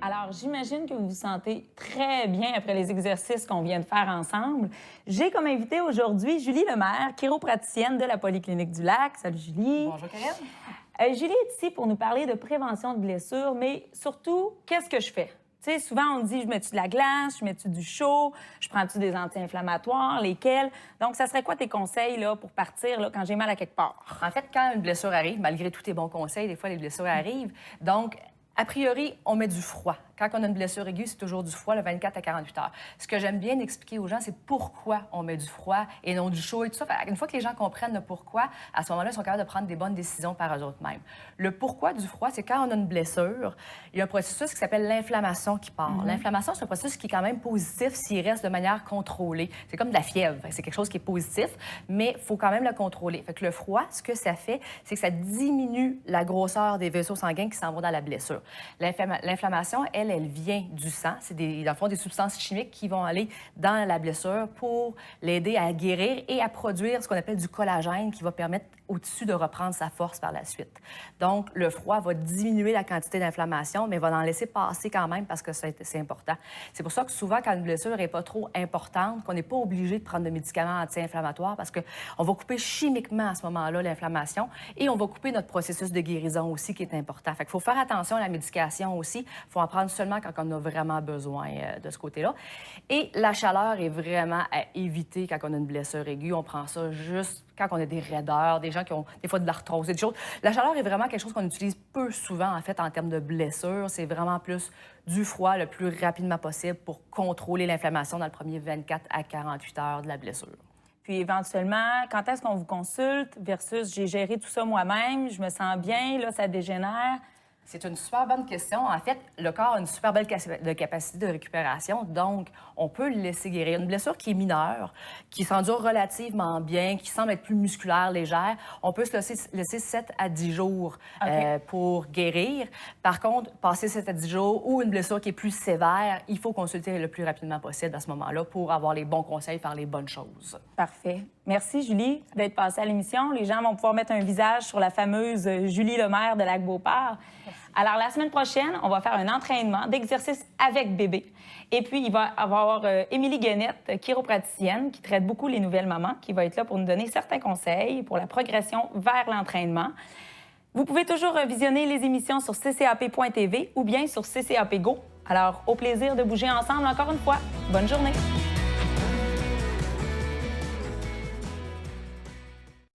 Alors, j'imagine que vous vous sentez très bien après les exercices qu'on vient de faire ensemble. J'ai comme invitée aujourd'hui Julie Lemaire, chiropraticienne de la Polyclinique du Lac. Salut Julie. Bonjour Karine. Julie est ici pour nous parler de prévention de blessures, mais surtout, qu'est-ce que je fais? Tu sais, souvent, on dit, je mets-tu de la glace, je mets-tu du chaud, je prends-tu des anti-inflammatoires, lesquels? Donc, ça serait quoi tes conseils là, pour partir là, quand j'ai mal à quelque part? En fait, quand une blessure arrive, malgré tous tes bons conseils, des fois, les blessures arrivent. Donc, a priori, on met du froid. Quand on a une blessure aiguë, c'est toujours du froid, le 24 à 48 heures. Ce que j'aime bien expliquer aux gens, c'est pourquoi on met du froid et non du chaud et tout ça. Une fois que les gens comprennent le pourquoi, à ce moment-là, ils sont capables de prendre des bonnes décisions par eux-mêmes. Le pourquoi du froid, c'est quand on a une blessure, il y a un processus qui s'appelle l'inflammation qui part. L'inflammation, c'est un processus qui est quand même positif s'il reste de manière contrôlée. C'est comme de la fièvre. C'est quelque chose qui est positif, mais il faut quand même le contrôler. Fait que le froid, ce que ça fait, c'est que ça diminue la grosseur des vaisseaux sanguins qui s'en vont dans la blessure. L'inflammation, elle vient du sang. C'est dans le fond des substances chimiques qui vont aller dans la blessure pour l'aider à guérir et à produire ce qu'on appelle du collagène qui va permettre au tissu de reprendre sa force par la suite. Donc, le froid va diminuer la quantité d'inflammation, mais va en laisser passer quand même parce que c'est important. C'est pour ça que souvent, quand une blessure n'est pas trop importante, qu'on n'est pas obligé de prendre de médicaments anti-inflammatoires parce qu'on va couper chimiquement à ce moment-là l'inflammation et on va couper notre processus de guérison aussi qui est important. Fait qu'il faut faire attention à la médication aussi. Il faut en prendre seulement quand on a vraiment besoin de ce côté-là. Et la chaleur est vraiment à éviter quand on a une blessure aiguë. On prend ça juste quand on a des raideurs, des gens qui ont des fois de l'arthrose, des choses. La chaleur est vraiment quelque chose qu'on utilise peu souvent, en fait, en termes de blessures. C'est vraiment plus du froid le plus rapidement possible pour contrôler l'inflammation dans le premier 24 à 48 heures de la blessure. Puis éventuellement, quand est-ce qu'on vous consulte versus j'ai géré tout ça moi-même, je me sens bien, là, ça dégénère? C'est une super bonne question. En fait, le corps a une super belle capacité de récupération, donc on peut le laisser guérir. Une blessure qui est mineure, qui s'endure relativement bien, qui semble être plus musculaire, légère, on peut se laisser 7 à 10 jours pour guérir. Par contre, passer 7 à 10 jours ou une blessure qui est plus sévère, il faut consulter le plus rapidement possible à ce moment-là pour avoir les bons conseils, faire les bonnes choses. Parfait. Merci, Julie, d'être passée à l'émission. Les gens vont pouvoir mettre un visage sur la fameuse Julie Lemaire de Lac-Beauport. Alors, la semaine prochaine, on va faire un entraînement d'exercice avec bébé. Et puis, il va y avoir Émilie Guenette, chiropraticienne, qui traite beaucoup les nouvelles mamans, qui va être là pour nous donner certains conseils pour la progression vers l'entraînement. Vous pouvez toujours visionner les émissions sur ccap.tv ou bien sur CCAP Go. Alors, au plaisir de bouger ensemble encore une fois. Bonne journée!